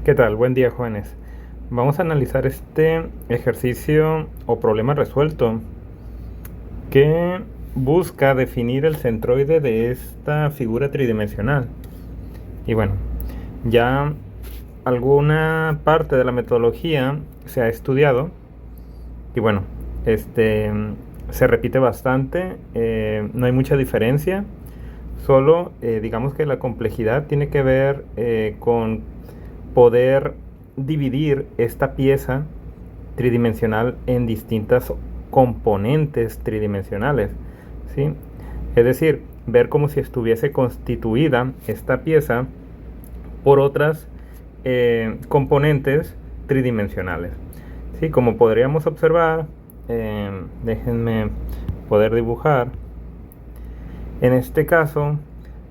¿Qué tal? Buen día, jóvenes. Vamos a analizar este ejercicio o problema resuelto que busca definir el centroide de esta figura tridimensional. Y bueno, ya alguna parte de la metodología se ha estudiado y bueno, este se repite bastante, no hay mucha diferencia, solo digamos que la complejidad tiene que ver con poder dividir esta pieza tridimensional en distintas componentes tridimensionales, ¿sí? Es decir, ver como si estuviese constituida esta pieza por otras componentes tridimensionales, ¿sí? Como podríamos observar, déjenme poder dibujar. En este caso,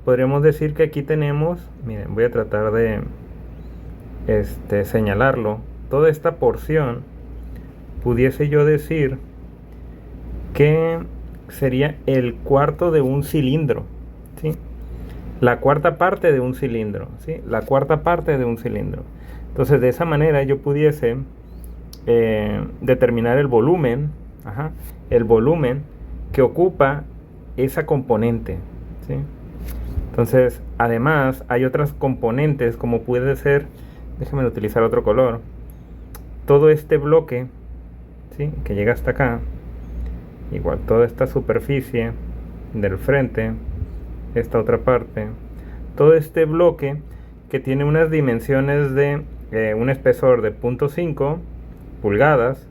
podríamos decir que aquí tenemos, miren, voy a tratar de señalarlo, toda esta porción pudiese yo decir que sería el cuarto de un cilindro, ¿sí? La cuarta parte de un cilindro, ¿sí? La cuarta parte de un cilindro. Entonces, de esa manera yo pudiese determinar el volumen, el volumen que ocupa esa componente, ¿sí? Entonces, además, hay otras componentes como puede ser, déjenme utilizar otro color, todo este bloque, ¿sí? Que llega hasta acá, igual toda esta superficie del frente, esta otra parte, todo este bloque que tiene unas dimensiones de un espesor de 0.5 pulgadas,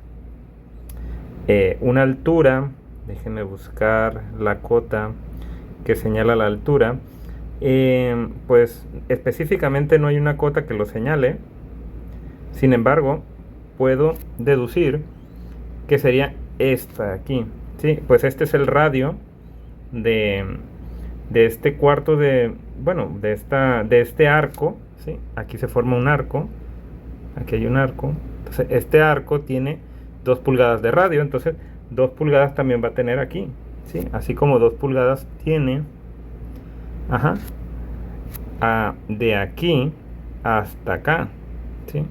una altura, déjenme buscar la cota que señala la altura, pues específicamente no hay una cota que lo señale. Sin embargo, puedo deducir que sería esta de aquí, ¿sí? Pues este es el radio de este cuarto de, bueno, de este arco, ¿sí? Aquí se forma un arco, aquí hay un arco, entonces este arco tiene 2 pulgadas de radio, entonces 2 pulgadas también va a tener aquí, ¿sí? Así como 2 pulgadas tiene, de aquí hasta acá, ¿sí?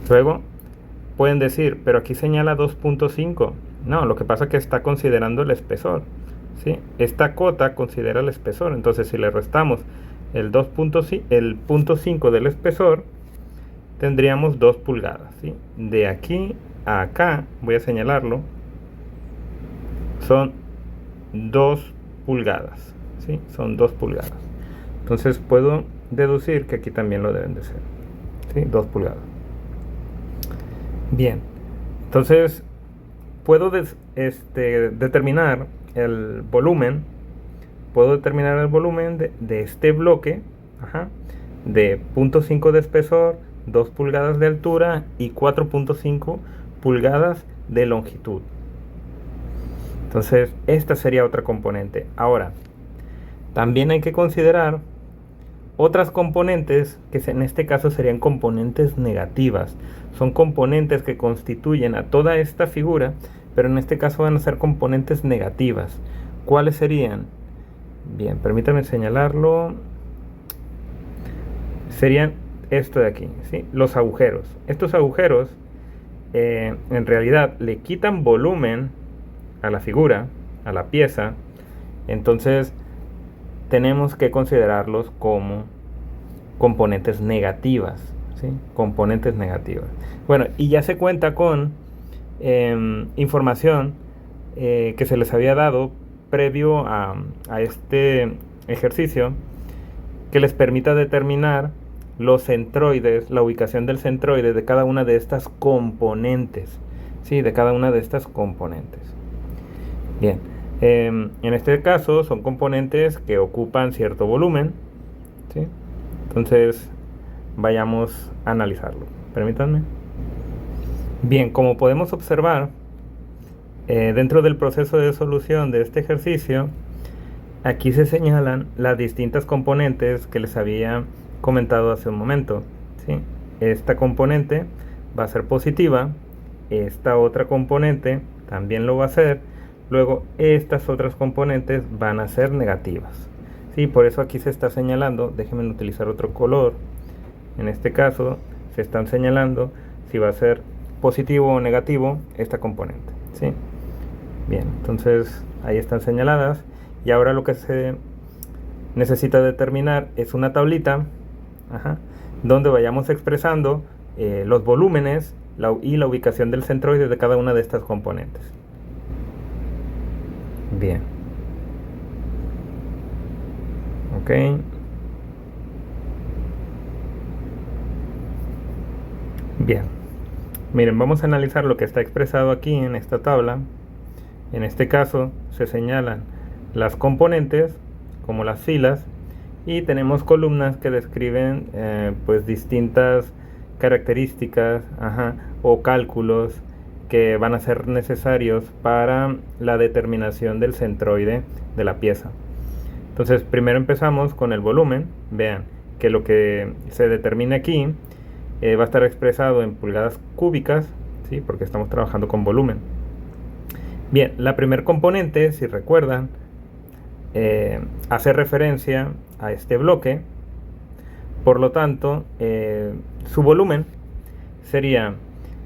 Luego pueden decir, pero aquí señala 2.5. No, lo que pasa es que está considerando el espesor, ¿sí? Esta cota considera el espesor. Entonces, si le restamos el 0.5 del espesor, tendríamos 2 pulgadas, ¿sí? De aquí a acá, voy a señalarlo, son 2 pulgadas, ¿sí? Son 2 pulgadas. Entonces, puedo deducir que aquí también lo deben de ser, ¿sí? 2 pulgadas. Bien, entonces puedo determinar el volumen. Puedo determinar el volumen de este bloque, de 0.5 de espesor, 2 pulgadas de altura y 4.5 pulgadas de longitud. Entonces, esta sería otra componente. Ahora, también hay que considerar otras componentes que en este caso serían componentes negativas. Son componentes que constituyen a toda esta figura, pero en este caso van a ser componentes negativas. ¿Cuáles serían? Bien, permítanme señalarlo. Serían esto de aquí, ¿sí? Los agujeros. Estos agujeros en realidad le quitan volumen a la figura, a la pieza. Entonces tenemos que considerarlos como componentes negativas, ¿sí? Componentes negativas. Bueno, y ya se cuenta con información que se les había dado previo a este ejercicio que les permita determinar los centroides, la ubicación del centroide de cada una de estas componentes, ¿sí? De cada una de estas componentes. Bien, en este caso son componentes que ocupan cierto volumen, ¿sí? Entonces vayamos a analizarlo. Permítanme. Bien, como podemos observar, dentro del proceso de solución de este ejercicio, aquí se señalan las distintas componentes que les había comentado hace un momento, ¿sí? Esta componente va a ser positiva, esta otra componente también lo va a ser, luego estas otras componentes van a ser negativas, ¿sí? Por eso aquí se está señalando, déjenme utilizar otro color, en este caso se están señalando si va a ser positivo o negativo esta componente, ¿sí? Bien, entonces ahí están señaladas, y ahora lo que se necesita determinar es una tablita, donde vayamos expresando los volúmenes y la ubicación del centroide de cada una de estas componentes. Bien. Ok. Bien. Miren, vamos a analizar lo que está expresado aquí en esta tabla. En este caso se señalan las componentes como las filas, y tenemos columnas que describen pues distintas características o cálculos que van a ser necesarios para la determinación del centroide de la pieza. Entonces primero empezamos con el volumen. Vean que lo que se determina aquí va a estar expresado en pulgadas cúbicas, ¿sí? Porque estamos trabajando con volumen. Bien, la primer componente, si recuerdan, hace referencia a este bloque. Por lo tanto, su volumen sería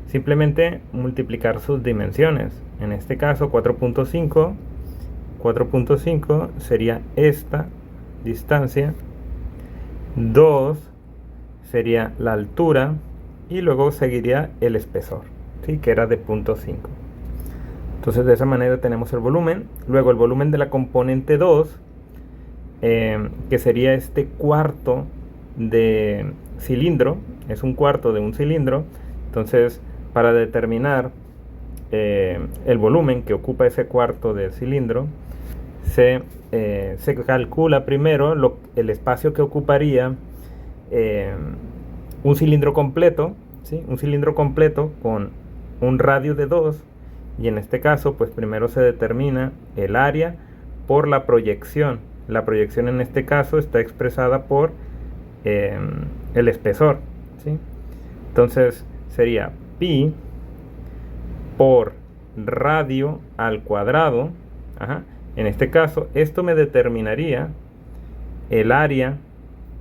simplemente multiplicar sus dimensiones. En este caso 4.5 sería esta distancia, 2 sería la altura, y luego seguiría el espesor, ¿sí? Que era de 0.5. Entonces de esa manera tenemos el volumen. Luego el volumen de la componente 2, que sería este cuarto de cilindro, es un cuarto de un cilindro. Entonces para determinar el volumen que ocupa ese cuarto de cilindro, se calcula primero el espacio que ocuparía un cilindro completo, ¿sí? Un cilindro completo con un radio de 2, y en este caso pues primero se determina el área por la proyección. La proyección en este caso está expresada por el espesor, ¿sí? Entonces sería pi por radio al cuadrado. En este caso esto me determinaría el área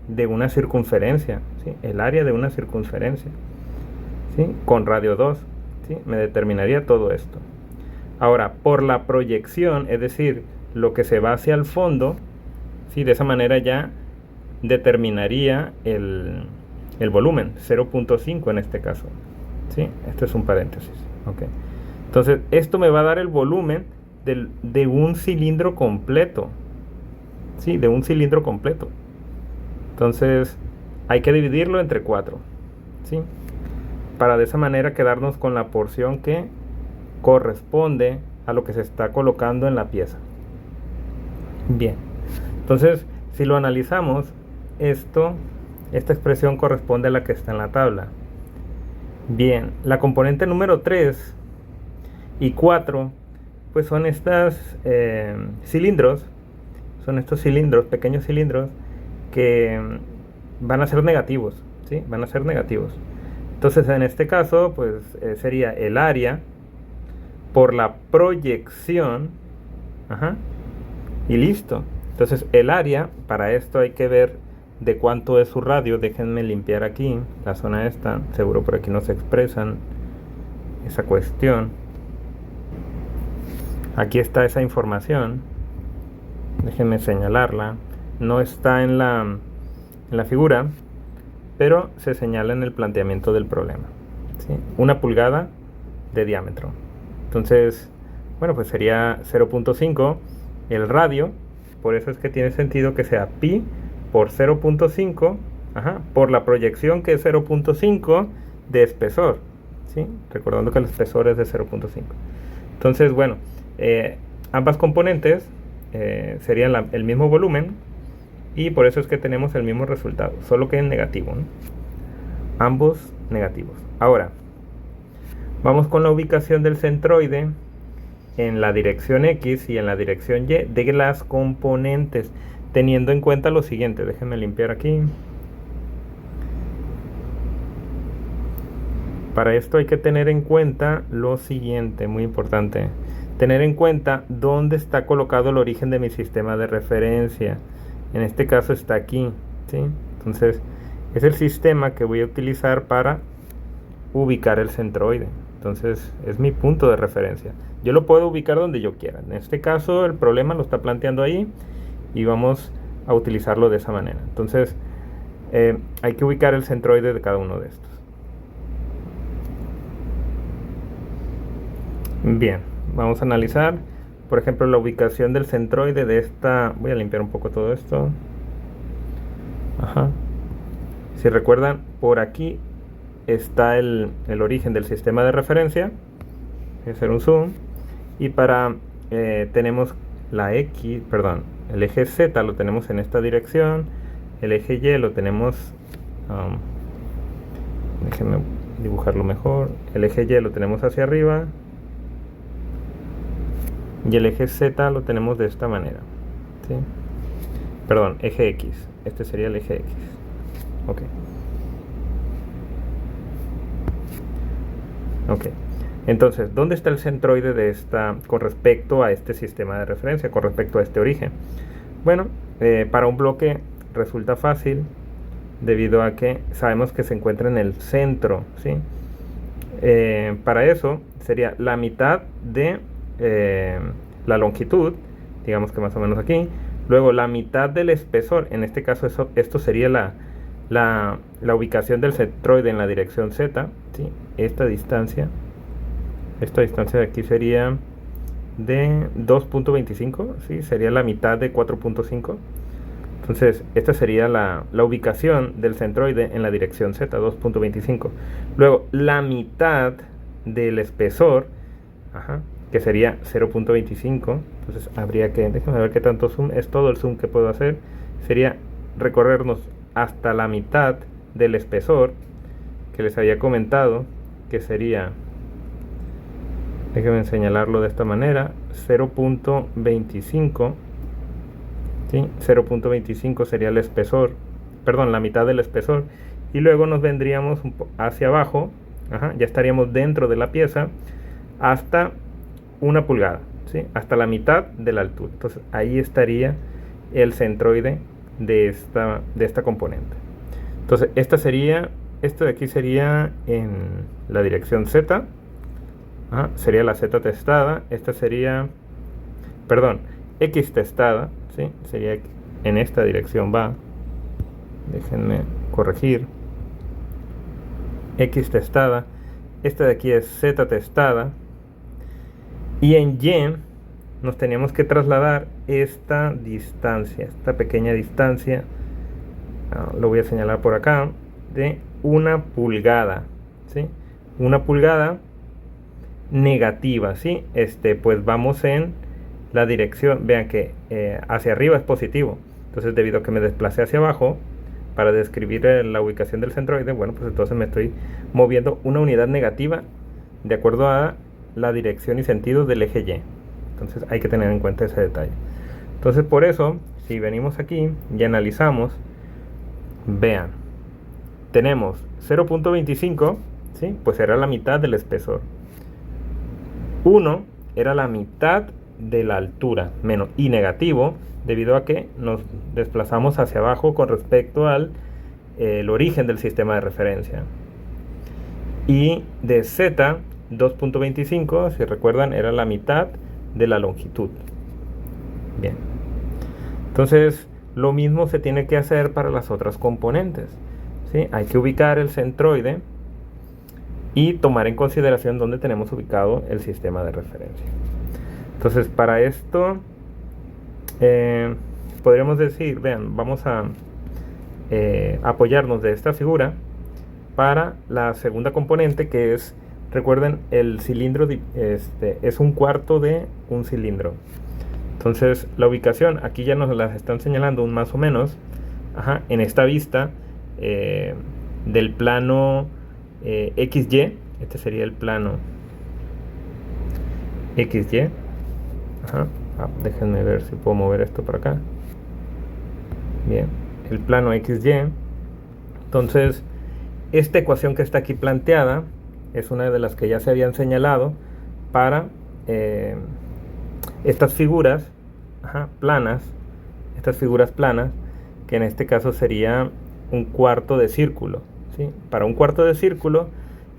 de una circunferencia, ¿sí? El área de una circunferencia, ¿sí? Con radio 2, ¿sí? Me determinaría todo esto. Ahora, por la proyección, es decir, lo que se va hacia el fondo, ¿sí? De esa manera ya determinaría el volumen, 0.5 en este caso, ¿sí? Este es un paréntesis. Okay. Entonces, esto me va a dar el volumen de un cilindro completo, ¿sí? De un cilindro completo. Entonces hay que dividirlo entre 4, ¿sí? Para de esa manera quedarnos con la porción que corresponde a lo que se está colocando en la pieza. Bien, entonces si lo analizamos, esta expresión corresponde a la que está en la tabla. Bien, la componente número 3 y 4 pues son estos cilindros, pequeños cilindros, que van a ser negativos, ¿sí? Van a ser negativos. Entonces en este caso pues sería el área por la proyección, y listo. Entonces el área, para esto hay que ver de cuánto es su radio. Déjenme limpiar aquí la zona esta, seguro por aquí no se expresan esa cuestión. Aquí está esa información, déjenme señalarla. No está en la figura, pero se señala en el planteamiento del problema, ¿sí? 1 pulgada de diámetro. Entonces, bueno, pues sería 0.5 el radio. Por eso es que tiene sentido que sea pi por 0.5, por la proyección, que es 0.5 de espesor, ¿sí? Recordando que el espesor es de 0.5. Entonces, bueno, ambas componentes serían el mismo volumen, y por eso es que tenemos el mismo resultado, solo que en negativo, ¿no? Ambos negativos. Ahora, vamos con la ubicación del centroide en la dirección X y en la dirección Y de las componentes, teniendo en cuenta lo siguiente. Déjenme limpiar aquí. Para esto hay que tener en cuenta lo siguiente, muy importante. Tener en cuenta dónde está colocado el origen de mi sistema de referencia. En este caso está aquí, ¿sí? Entonces Es el sistema que voy a utilizar para ubicar el centroide. Entonces es mi punto de referencia. Yo lo puedo ubicar donde yo quiera. En este caso el problema lo está planteando ahí y vamos a utilizarlo de esa manera. Entonces hay que ubicar el centroide de cada uno de estos. Bien, vamos a analizar, por ejemplo, la ubicación del centroide de esta. Voy a limpiar un poco todo esto. Ajá. Si recuerdan, por aquí está el origen del sistema de referencia. Voy a hacer un zoom. Y tenemos el eje Z lo tenemos en esta dirección. El eje Y lo tenemos, déjenme dibujarlo mejor. El eje Y lo tenemos hacia arriba. Y el eje Z lo tenemos de esta manera, ¿sí? Perdón, eje X. Este sería el eje X. Ok. Entonces, ¿dónde está el centroide de esta con respecto a este sistema de referencia, con respecto a este origen? Bueno, para un bloque resulta fácil debido a que sabemos que se encuentra en el centro, ¿sí? Para eso sería la mitad de la longitud, digamos que más o menos aquí, luego la mitad del espesor. En este caso esto sería la ubicación del centroide en la dirección Z, ¿sí? Esta distancia de aquí sería de 2.25, ¿sí? Sería la mitad de 4.5. Entonces esta sería la ubicación del centroide en la dirección Z, 2.25. Luego la mitad del espesor, que sería 0.25. Entonces habría que, déjenme ver qué tanto zoom, es todo el zoom que puedo hacer, sería recorrernos hasta la mitad del espesor que les había comentado, que sería, déjenme señalarlo de esta manera, 0.25, ¿sí? 0.25 sería el espesor, perdón, la mitad del espesor, y luego nos vendríamos hacia abajo, ya estaríamos dentro de la pieza hasta 1 pulgada, ¿sí? Hasta la mitad de la altura. Entonces ahí estaría el centroide de esta componente. Entonces esto de aquí sería en la dirección Z, sería la Z testada. Esta sería, perdón, X testada, ¿sí? Sería en esta dirección va, déjenme corregir, X testada. Esta de aquí es Z testada. Y en Y nos teníamos que trasladar esta distancia, esta pequeña distancia, lo voy a señalar por acá, de 1 pulgada, ¿sí? 1 pulgada negativa, ¿sí? Pues vamos en la dirección, vean que hacia arriba es positivo, entonces debido a que me desplacé hacia abajo para describir la ubicación del centroide, bueno, pues entonces me estoy moviendo una unidad negativa de acuerdo a la dirección y sentido del eje Y. Entonces hay que tener en cuenta ese detalle. Entonces por eso, si venimos aquí y analizamos, vean, tenemos 0.25, ¿sí? Pues era la mitad del espesor. 1 era la mitad de la altura, menos y negativo, debido a que nos desplazamos hacia abajo con respecto al el origen del sistema de referencia. Y de Z, 2.25, si recuerdan, era la mitad de la longitud. Bien. Entonces, lo mismo se tiene que hacer para las otras componentes, ¿sí? Hay que ubicar el centroide y tomar en consideración dónde tenemos ubicado el sistema de referencia. Entonces, para esto, podríamos decir, vean, vamos a apoyarnos de esta figura para la segunda componente, que es, recuerden, el cilindro es 1/4 de un cilindro. Entonces la ubicación aquí ya nos la están señalando un más o menos, en esta vista del plano XY. Este sería el plano XY. Déjenme ver si puedo mover esto para acá. Bien, el plano XY. Entonces esta ecuación que está aquí planteada es una de las que ya se habían señalado para estas figuras planas, que en este caso sería un cuarto de círculo, ¿sí? Para un cuarto de círculo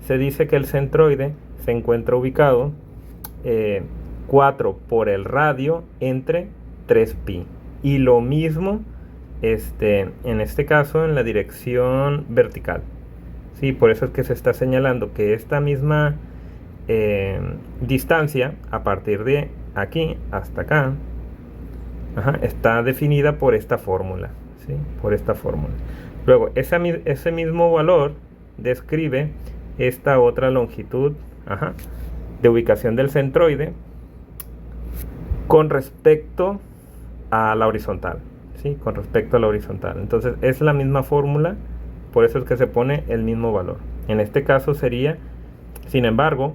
se dice que el centroide se encuentra ubicado 4 por el radio entre 3pi. Y lo mismo en este caso en la dirección vertical. Sí, por eso es que se está señalando que esta misma distancia a partir de aquí hasta acá está definida por esta fórmula, ¿sí? Por esta fórmula. Luego, ese mismo valor describe esta otra longitud de ubicación del centroide con respecto a la horizontal, ¿sí? Con respecto a la horizontal. Entonces es la misma fórmula, por eso es que se pone el mismo valor. En este caso sería, sin embargo,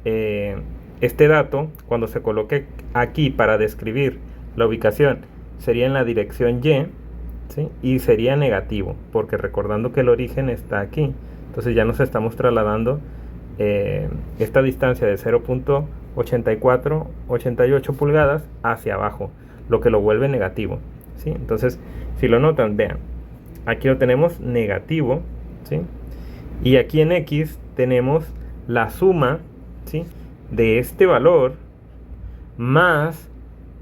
este dato, cuando se coloque aquí para describir la ubicación, sería en la dirección Y, ¿sí? Y sería negativo, porque recordando que el origen está aquí. Entonces ya nos estamos trasladando esta distancia de 0.8488 pulgadas hacia abajo, lo que lo vuelve negativo, ¿sí? Entonces, si lo notan, vean, aquí lo tenemos negativo, ¿sí? Y aquí en X tenemos la suma, ¿sí?, de este valor más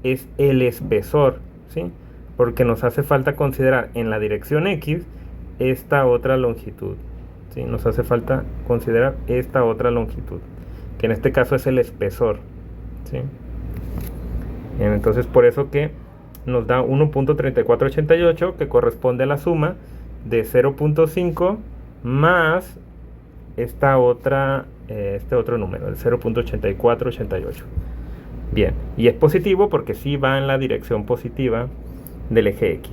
es el espesor, ¿sí? Porque nos hace falta considerar en la dirección X esta otra longitud, ¿sí? Nos hace falta considerar esta otra longitud, que en este caso es el espesor, ¿sí? Entonces por eso que nos da 1.3488, que corresponde a la suma de 0.5 más este otro número, el 0.8488. Bien, y es positivo porque sí va en la dirección positiva del eje X.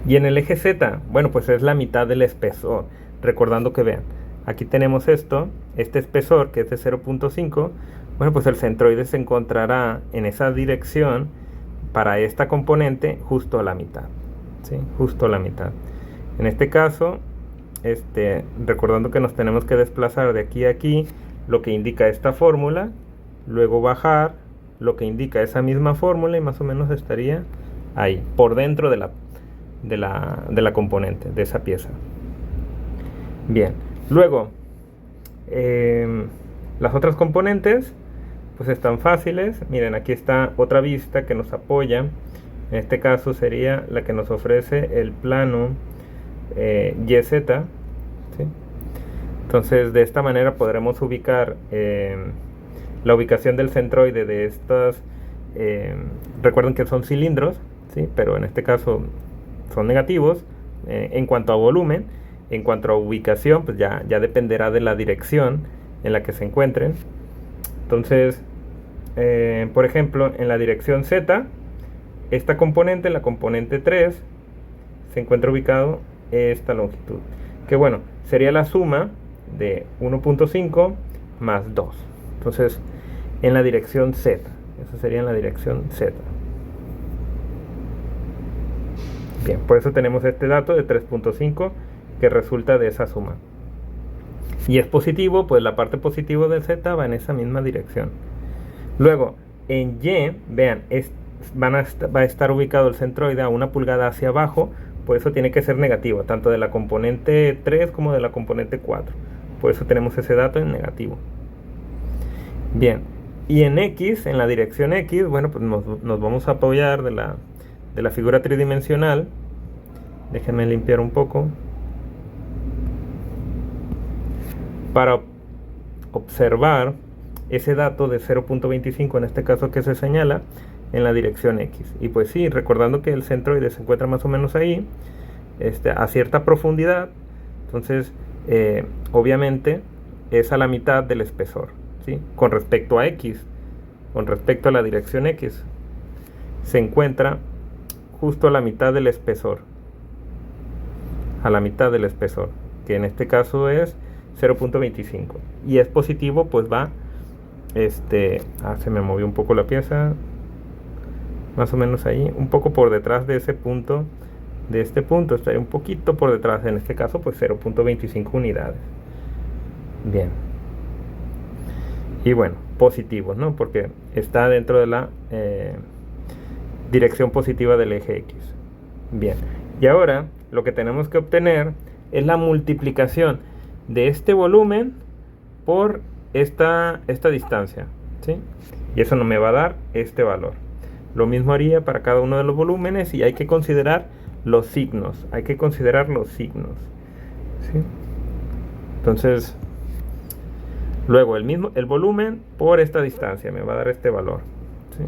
Y en el eje Z, bueno, pues es la mitad del espesor. Recordando que vean, aquí tenemos este espesor que es de 0.5. Bueno, pues el centroide se encontrará en esa dirección para esta componente justo a la mitad, ¿sí? Justo a la mitad. En este caso, recordando que nos tenemos que desplazar de aquí a aquí, lo que indica esta fórmula, luego bajar, lo que indica esa misma fórmula, y más o menos estaría ahí, por dentro de la componente, de esa pieza. Bien, luego, las otras componentes, pues están fáciles. Miren, aquí está otra vista que nos apoya. En este caso sería la que nos ofrece el plano YZ, ¿sí? Entonces de esta manera podremos ubicar la ubicación del centroide de estas, recuerden que son cilindros, ¿sí? Pero en este caso son negativos. En cuanto a volumen, en cuanto a ubicación, pues ya dependerá de la dirección en la que se encuentren. Entonces, por ejemplo, en la dirección Z, esta componente, la componente 3, se encuentra ubicado esta longitud, que bueno, sería la suma de 1.5 más 2. Entonces, en la dirección Z, eso sería en la dirección Z. Bien, por eso tenemos este dato de 3.5 que resulta de esa suma. Y es positivo, pues la parte positiva del Z va en esa misma dirección. Luego, en Y, vean, va a estar ubicado el centroide a 1 pulgada hacia abajo, por eso tiene que ser negativo, tanto de la componente 3 como de la componente 4. Por eso tenemos ese dato en negativo. Bien, y en X, en la dirección X, bueno, pues nos vamos a apoyar de la figura tridimensional. Déjenme limpiar un poco para observar ese dato de 0.25, en este caso, que se señala en la dirección X. Y pues sí, recordando que el centroide se encuentra más o menos ahí, a cierta profundidad. Entonces, obviamente es a la mitad del espesor, ¿sí? Con respecto a X, con respecto a la dirección X, se encuentra justo a la mitad del espesor, a la mitad del espesor, que en este caso es 0.25. Y es positivo, pues va, se me movió un poco la pieza, más o menos ahí, un poco por detrás de ese punto, de este punto, está un poquito por detrás, en este caso pues 0.25 unidades. Bien. Y bueno, positivo, ¿no? Porque está dentro de la dirección positiva del eje X. Bien. Y ahora lo que tenemos que obtener es la multiplicación de este volumen por esta distancia, ¿sí? Y eso no me va a dar este valor. Lo mismo haría para cada uno de los volúmenes y hay que considerar los signos. ¿Sí? Entonces, luego el volumen por esta distancia me va a dar este valor, ¿sí?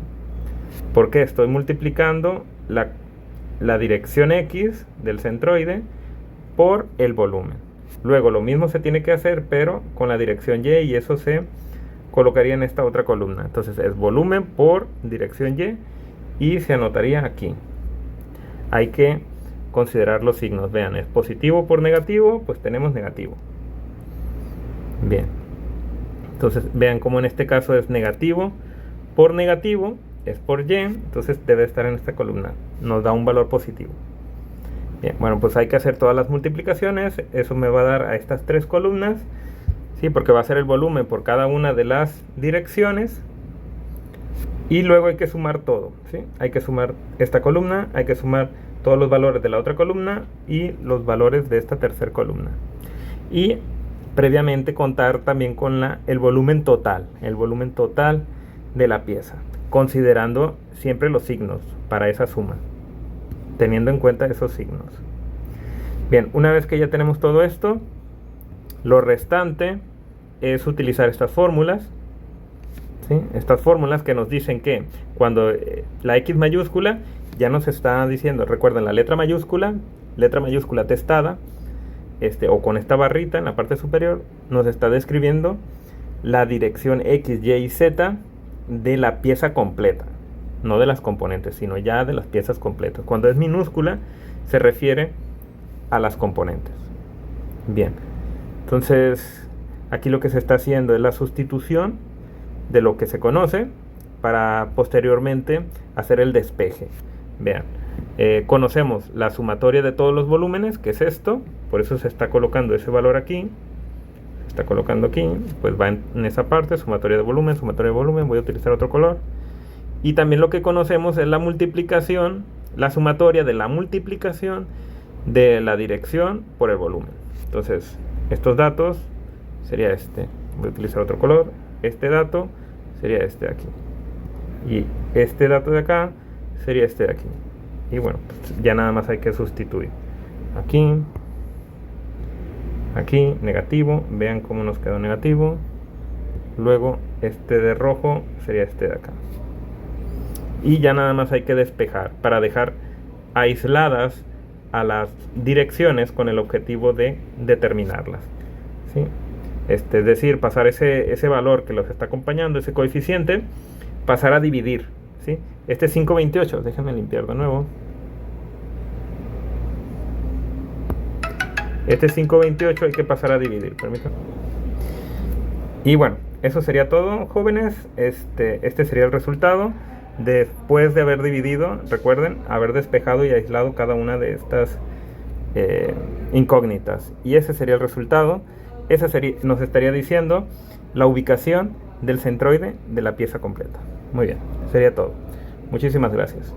Porque estoy multiplicando la dirección X del centroide por el volumen. Luego lo mismo se tiene que hacer, pero con la dirección Y, y eso se colocaría en esta otra columna. Entonces es volumen por dirección y se anotaría aquí. Hay que considerar los signos. Vean, es positivo por negativo, pues tenemos negativo. Bien. Entonces vean cómo en este caso es negativo por negativo, es por Y, entonces debe estar en esta columna. Nos da un valor positivo. Bien, bueno, pues hay que hacer todas las multiplicaciones. Eso me va a dar a estas tres columnas, ¿sí? Porque va a ser el volumen por cada una de las direcciones. Y luego hay que sumar todo, ¿sí? Hay que sumar esta columna, hay que sumar todos los valores de la otra columna y los valores de esta tercera columna. Y previamente contar también con el volumen total de la pieza, considerando siempre los signos para esa suma, teniendo en cuenta esos signos. Bien, una vez que ya tenemos todo esto, lo restante es utilizar estas fórmulas, ¿sí? Estas fórmulas que nos dicen que cuando la X mayúscula ya nos está diciendo, recuerden, la letra mayúscula testada, o con esta barrita en la parte superior, nos está describiendo la dirección X, Y y Z de la pieza completa, no de las componentes, sino ya de las piezas completas. Cuando es minúscula, se refiere a las componentes. Bien, entonces aquí lo que se está haciendo es la sustitución de lo que se conoce para posteriormente hacer el despeje. Vean, conocemos la sumatoria de todos los volúmenes, que es esto, por eso se está colocando ese valor aquí, se está colocando aquí, pues va en esa parte, sumatoria de volumen, voy a utilizar otro color. Y también lo que conocemos es la multiplicación, la sumatoria de la multiplicación de la dirección por el volumen. Entonces, estos datos sería este, voy a utilizar otro color, este dato sería este de aquí, y este dato de acá sería este de aquí. Y bueno, pues ya nada más hay que sustituir. Aquí, negativo, vean cómo nos quedó negativo. Luego este de rojo sería este de acá. Y ya nada más hay que despejar para dejar aisladas a las direcciones con el objetivo de determinarlas, ¿sí? Es decir, pasar ese valor que los está acompañando, ese coeficiente, pasar a dividir, ¿sí? Este es 5/28, déjenme limpiar de nuevo. Este 5/28 hay que pasar a dividir, permítanme. Y bueno, eso sería todo, jóvenes. Este sería el resultado después de haber dividido. Recuerden, haber despejado y aislado cada una de estas incógnitas. Y ese sería el resultado. Nos estaría diciendo la ubicación del centroide de la pieza completa. Muy bien, sería todo. Muchísimas gracias.